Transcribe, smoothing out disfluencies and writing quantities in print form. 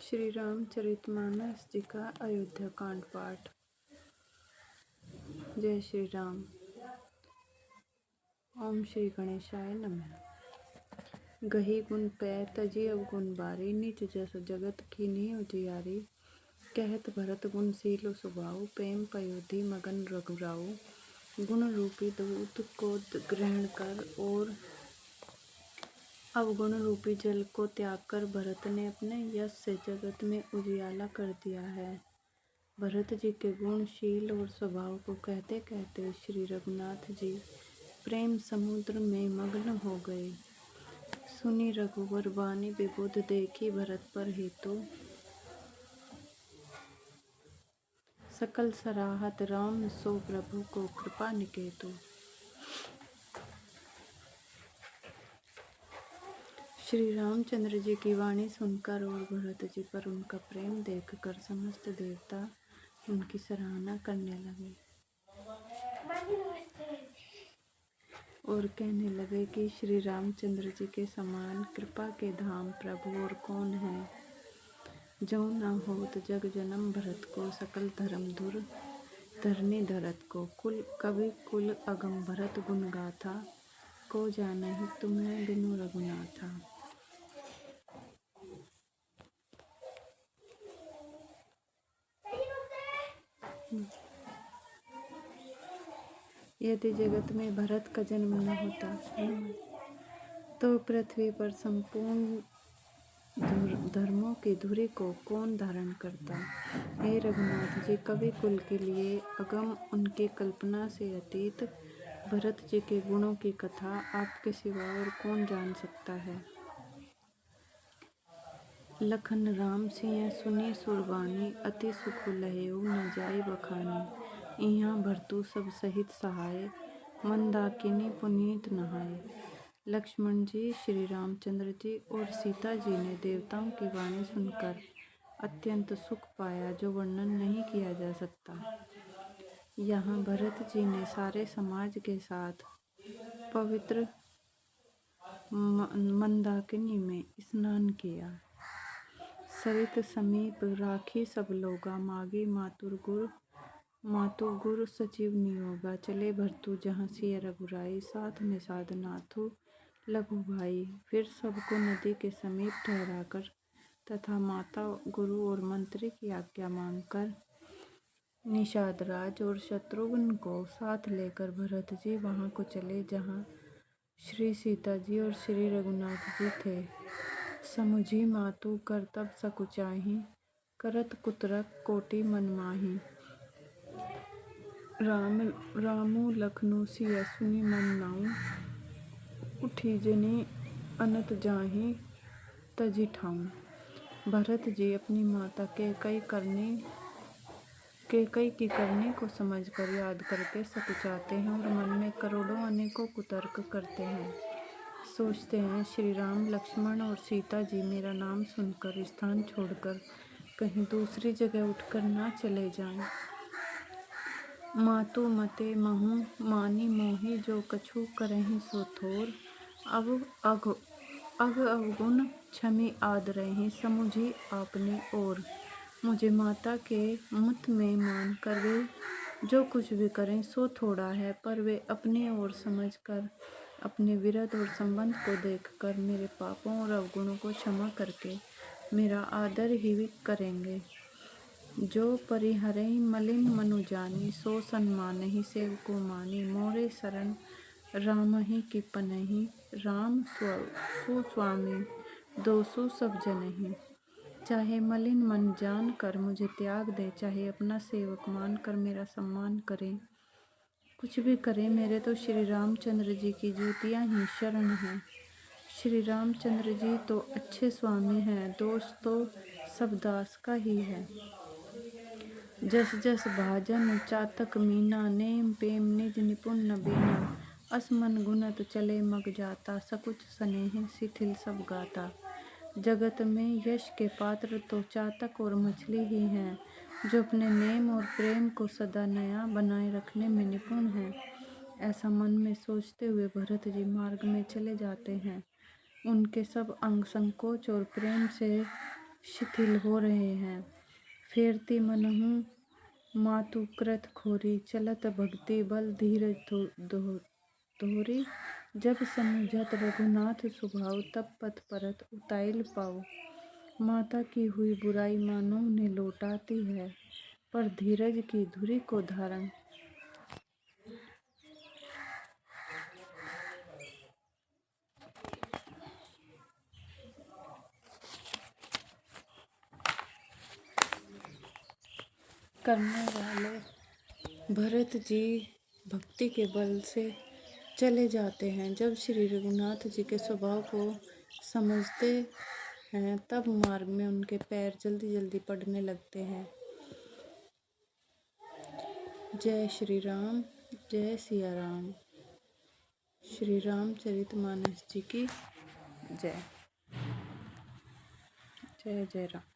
श्री रामचरितमानस जी का अयोध्या कांड पाठ। जय श्री राम। ओम श्री गणेशाय नमः। गही गुण पै तजी अवगुण बारी, नीच जस जगत की नी उजियारी। कहत भरत गुण शील स्वभाव, प्रेम पयोधि मगन रघुराऊ। गुण रूपी दूत को ग्रहण कर और अवगुण रूपी जल को त्याग कर भरत ने अपने यश से जगत में उजियाला कर दिया है। भरत जी के गुण, शील और स्वभाव को कहते कहते श्री रघुनाथ जी प्रेम समुद्र में मग्न हो गए। सुनी रघुवर वाणी विबुध, देखी भरत पर हेतु। सकल सराहत राम, सो प्रभु को कृपा निकेतु। श्री रामचंद्र जी की वाणी सुनकर और भरत जी पर उनका प्रेम देखकर समस्त देवता उनकी सराहना करने लगे और कहने लगे कि श्री रामचंद्र जी के समान कृपा के धाम प्रभु और कौन है। जो न होत जग जन्म भरत को, सकल धर्म धुर धरनी धरत को। कुल कवि कुल अगम भरत गुण गाथा, को जानहि तुम्हें बिनु रघुनाथा। यदि जगत में भरत का जन्म न होता तो पृथ्वी पर संपूर्ण धर्मों की धुरी को कौन धारण करता। हे रघुनाथ जी, कवि कुल के लिए अगम, उनकी कल्पना से अतीत भरत जी के गुणों की कथा आपके सिवा और कौन जान सकता है। लखन राम सिंह सुनी सुरबानी, अति सुख लहेउ न जाय बखानी। इहाँ भरतु सब सहित सहाय, मंदाकिनी पुनीत नहाय। लक्ष्मण जी, श्री रामचंद्र जी और सीता जी ने देवताओं की वाणी सुनकर अत्यंत सुख पाया, जो वर्णन नहीं किया जा सकता। यहाँ भरत जी ने सारे समाज के साथ पवित्र मंदाकिनी में स्नान किया। सरित समीप राखी सब लोगा, मागी मातु गुर सचिव नियोगा। चले भरतु जहाँ सिय रघुराई, साथ में साधनाथु लघु भाई। फिर सबको नदी के समीप ठहराकर तथा माता, गुरु और मंत्री की आज्ञा मांगकर निषाद राज और शत्रुघ्न को साथ लेकर भरत जी वहाँ को चले जहाँ श्री सीता जी और श्री रघुनाथ जी थे। समुझी मातु करतब सकुचाही, करत कुतरक कोटि मन माही। रामु लखनु सिय सुनि मन नाउ, उठी जनी अनत जाहि तजी ठाऊं। भरत जी अपनी माता कैकई की करनी को समझकर याद करके सकुचाते हैं और मन में करोड़ों अनेकों कुतर्क करते हैं। सोचते हैं श्री राम, लक्ष्मण और सीता जी मेरा नाम सुनकर स्थान छोड़कर कहीं दूसरी जगह उठकर ना चले जाएं। मातु मते महु मानी मोहि, जो कछु करहि सो थोर। अब अवगुण क्षमी आदरहि, समुझी आपनी ओर। मुझे माता के मत में मान कर वे जो कुछ भी करें सो थोड़ा है, पर वे अपनी ओर समझकर अपने विरध और संबंध को देखकर मेरे पापों और अवगुणों को क्षमा करके मेरा आदर ही करेंगे। जो परिहरहि मलिन मनु जानी, सो सन्मानहि सेवको मानी। मोरे शरण रामहि की पनहि, राम सुस्वामी दोषु सब जनहि। चाहे मलिन मन जान कर मुझे त्याग दे, चाहे अपना सेवक मान कर मेरा सम्मान करें, कुछ भी करें, मेरे तो श्री रामचंद्र जी की जूतियाँ ही शरण हैं। श्री रामचंद्र जी तो अच्छे स्वामी हैं, दोष तो सब दास का ही है। जस जस भाजन चातक मीना, नेम पेम निज निपुण न बीना। असमन गुणत चले मग जाता, सकुच स्नेह शिथिल सब गाता। जगत में यश के पात्र तो चातक और मछली ही हैं, जो अपने नेम और प्रेम को सदा नया बनाए रखने में निपुण हैं। ऐसा मन में सोचते हुए भरत जी मार्ग में चले जाते हैं। उनके सब अंग संकोच और प्रेम से शिथिल हो रहे हैं। फेरती मनहु मातु कृत खोरी, चलत भक्ति बल धीरज दोहरी। जब समुझत रघुनाथ स्वभाव, तब पथ परत उताइल पाओ। माता की हुई बुराई मानव ने लौटाती है, पर धीरज की धुरी को धारण करने वाले भरत जी भक्ति के बल से चले जाते हैं। जब श्री रघुनाथ जी के स्वभाव को समझते हैं, तब मार्ग में उनके पैर जल्दी जल्दी पड़ने लगते हैं। जय श्री राम, जय सिया राम। श्री रामचरितमानस जी की जय। जय जय राम।